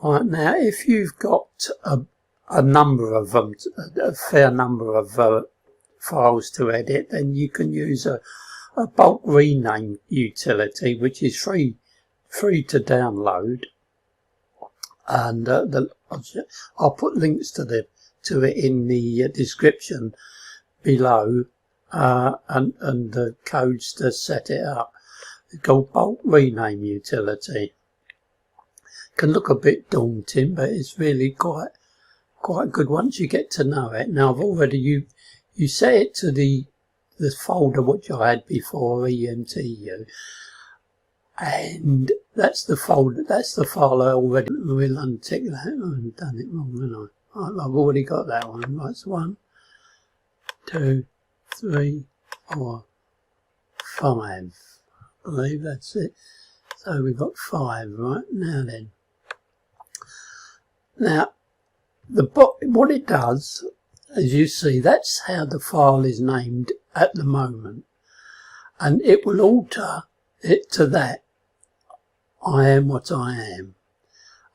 Right, now if you've got a number of them, a fair number of files to edit, then you can use a bulk rename utility, which is free to download, and I'll put links to it in the description below, and the codes to set it up. It's called bulk rename utility. Can look a bit daunting, but it's really quite good once you get to know it. Now I've already you set it to the folder which I had before, EMTU, and that's the folder, that's the file I already will untick that. I've done it wrong, haven't I? Right, I've already got that one. That's 1, 2, 3, 4, 5. I believe that's it. So we've got 5 right now. Then now what it does, as you see, that's how the file is named at the moment, and it will alter it to that. I am what I am,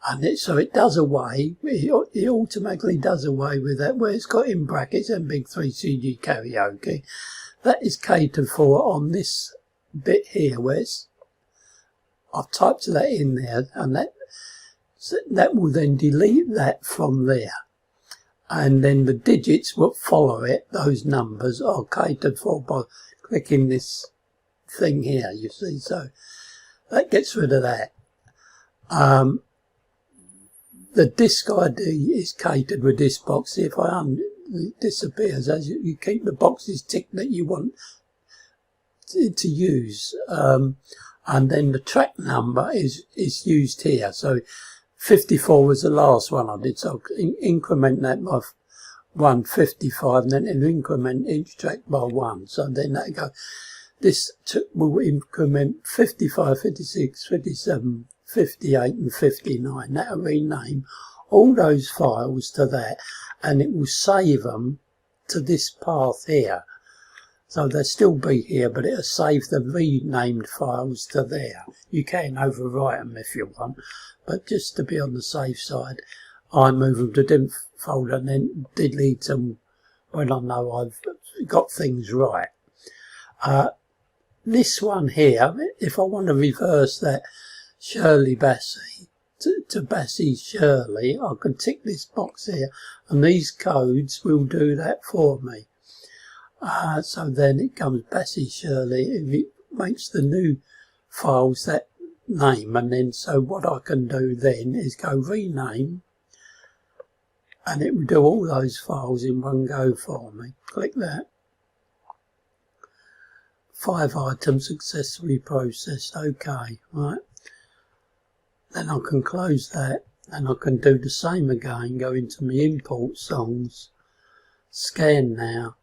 and so it does away. It automatically does away with that where it's got in brackets M3CG karaoke. That is catered for on this bit here, where I've typed that in there, and that will then delete that from there. And then the digits will follow it. Those numbers are catered for by clicking this thing here, you see. So that gets rid of that. The disk ID is catered with this box. See, if it disappears as you keep the boxes ticked that you want to use. And then the track number is used here. So 54 was the last one I did, so increment that by 155, and then it'll increment each track by 1. So then that go. This will increment 55, 56, 57, 58, and 59. That'll rename all those files to that, and it will save them to this path here. So they'll still be here, but it'll save the renamed files to there. You can overwrite them if you want, but just to be on the safe side, I move them to different folder and then delete them when I know I've got things right. This one here, if I want to reverse that Shirley Bassey to Bassey Shirley, I can tick this box here, and these codes will do that for me. So then it comes Bassey Shirley, it makes the new files that name, and then so what I can do then is go rename, and it will do all those files in one go for me. Click that. 5 items successfully processed. Okay, right. Then I can close that, and I can do the same again. Go into my import songs, scan now.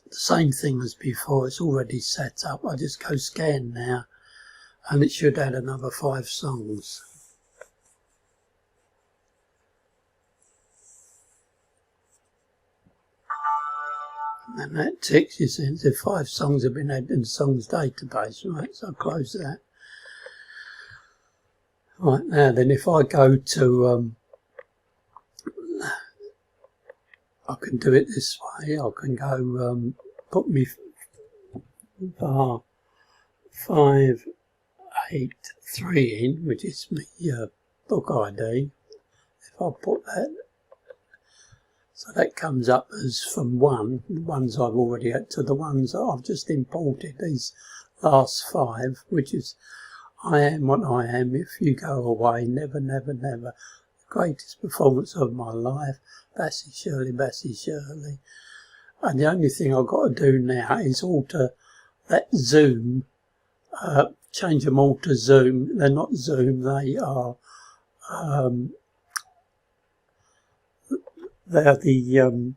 The same thing as before, it's already set up. I just go scan now, and it should add another 5 songs. And that ticks, you see, the 5 songs have been added in the songs database, right? So I'll close that. Right, now then if I go to, I can do it this way. I can go, put me bar 583 in, which is my book ID. If I put that, so that comes up as from the ones I've already had, to the ones that I've just imported, these last 5, which is I am what I am, if you go away, never, never, never. The greatest performance of my life, Bassey Shirley, Bassey Shirley. And the only thing I've got to do now is alter that zoom, change them all to zoom. They're not zoom, they are they're the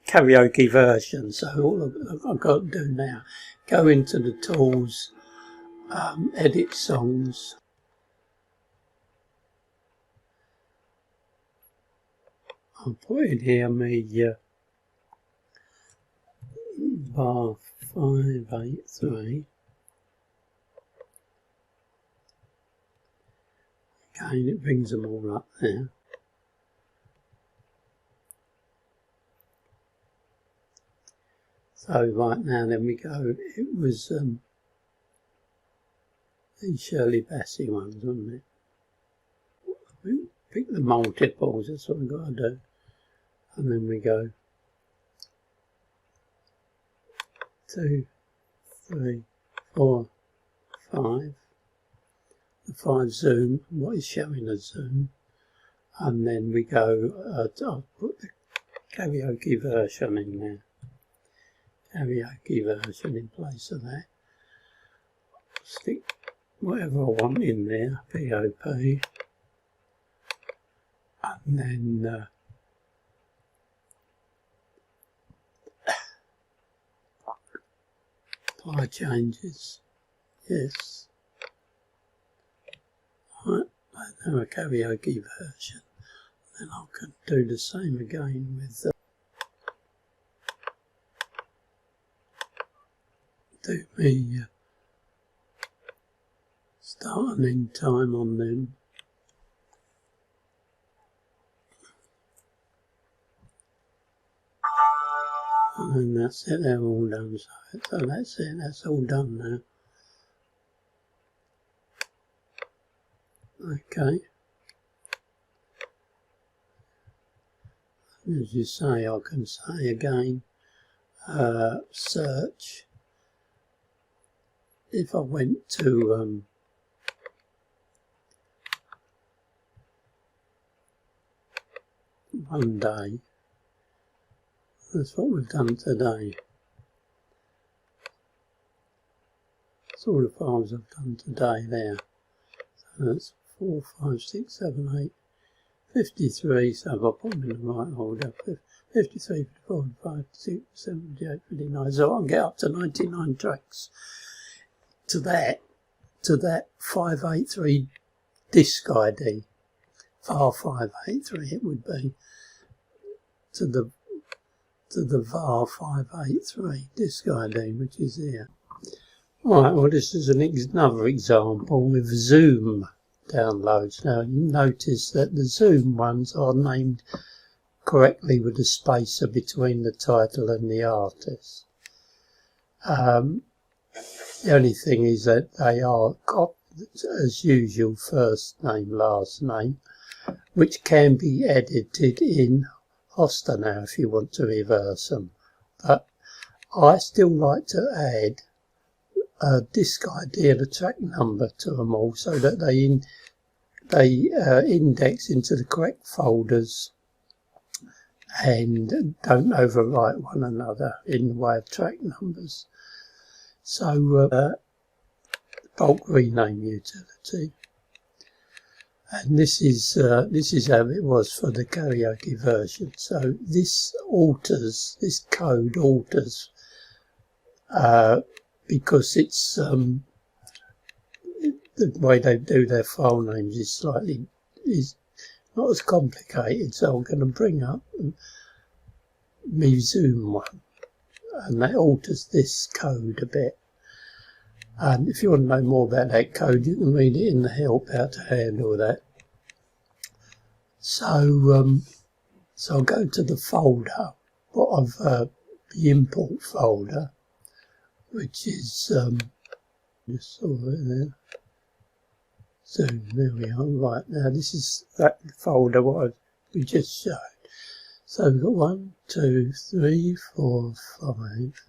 karaoke version. So all I've got to do now, go into the tools, edit songs. I'll put in here me bar 583. Again, it brings them all up there. So right now then we go, it was the Shirley Bassey ones, wasn't it? We pick the multiples, that's what we've got to do. And then we go 2, 3, 4, 5. The 5 zoom, what is showing a zoom. And then we go, I'll put the karaoke version in there. Karaoke version in place of that. Stick whatever I want in there, POP. And then apply changes. Yes. Right, now a karaoke version. Then I can do the same again with do me start and end time on them. And then that's it, they're all done. So that's it, that's all done now. Okay. As you say, I can say again, search. If I went to one day, that's what we've done today. That's all the files I've done today there. So that's 4, 5, 6, 7, 8, 53, so I'll put them in the right order. 53, 54, 55, 56, 58, 59. So I can get up to 99 tracks to that 583 disc ID. VAR 583 it would be. To the VAR 583 disc ID, which is here. Right, well this is another example with Zoom downloads. Now you notice that the Zoom ones are named correctly with the spacer between the title and the artist. The only thing is that they are, as usual, first name, last name, which can be edited in Hoster now if you want to reverse them. But I still like to add a disc ID and a track number to them all so that they index into the correct folders and don't overwrite one another in the way of track numbers. So bulk rename utility, and this is how it was for the karaoke version. So this code alters because it's the way they do their file names is not as complicated. So I'm going to bring up me Zoom one, and that alters this code a bit. And if you want to know more about that code, you can read it in the help how to handle that. So I'll go to the folder, the import folder, which is just over there. So there we are. Right now, this is that folder what we just showed. So we've got 1, 2, 3, 4, 5,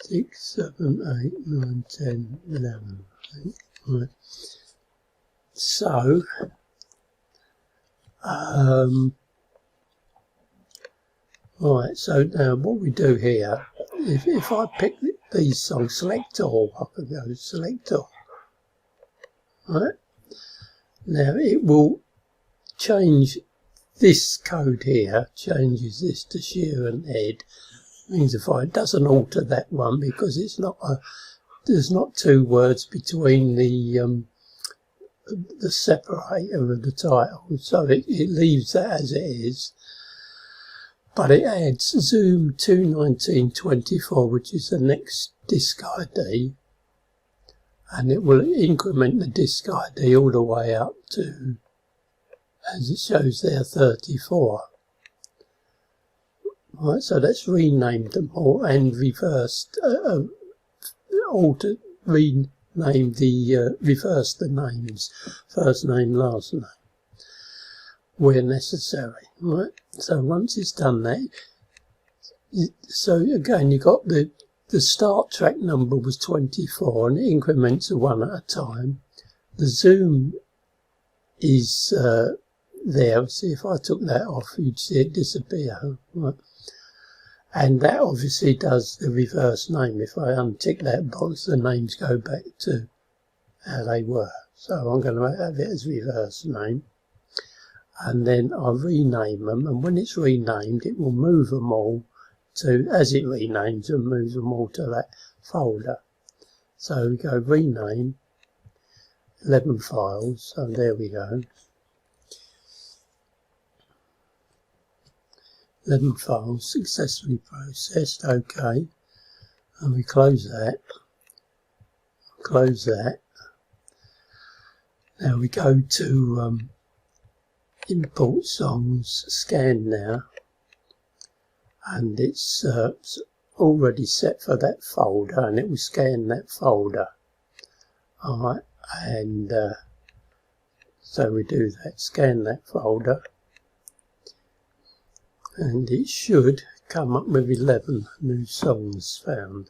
6, 7, 8, 9, 10, 11. Right. So, right. So now what we do here, if I pick these songs, select all, I can go select all. Right. Now it will change. This code here changes this to shear and head. Means if it doesn't alter that one because it's not there's not two words between the separator of the title, so it leaves that as it is. But it adds Zoom 21924, which is the next disc ID, and it will increment the disk ID all the way up to, as it shows there, 34. Right, so let's rename them all and reverse, rename the, reverse the names, first name, last name, where necessary. Right, so once it's done that, so again you got the start track number was 24 and it increments of one at a time. The zoom is there. See, if I took that off, you'd see it disappear. Right? And that obviously does the reverse name. If I untick that box, the names go back to how they were. So I'm going to have it as reverse name. And then I'll rename them. And when it's renamed, it will move them all to, as it renames them, moves them all to that folder. So we go rename, 11 files. So there we go. 11 files successfully processed. OK, and we close that. Close that. Now we go to import songs, scan now, and it's already set for that folder, and it will scan that folder. Alright, and so we do that, scan that folder. And it should come up with 11 new songs found.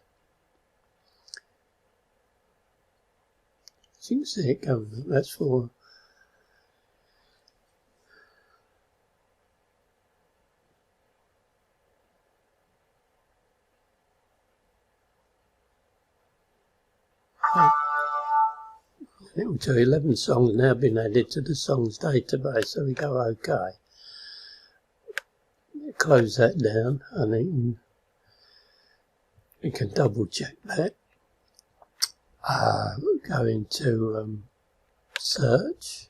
As you can see it coming up, that's for it will tell you 11 songs now been added to the songs database, so we go OK. Close that down, and then we can double check that. Go into search,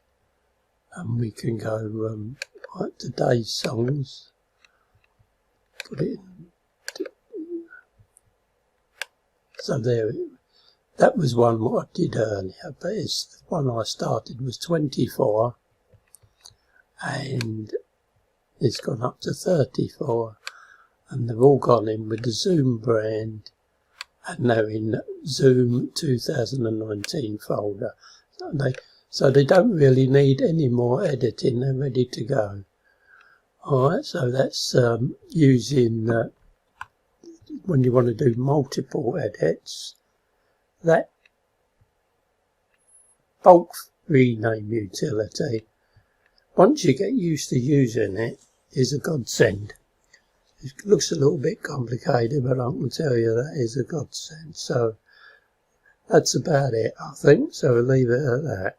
and we can go like today's songs, put it in. So there, that was one what I did earlier, but it's the one I started was 24, and it's gone up to 34, and they've all gone in with the Zoom brand, and they're in Zoom 2019 folder. So they don't really need any more editing, they're ready to go. Alright, so that's using, when you want to do multiple edits, that bulk rename utility, once you get used to using it, is a godsend. It looks a little bit complicated, but I can tell you that is a godsend. So that's about it, I think. So we'll leave it at that.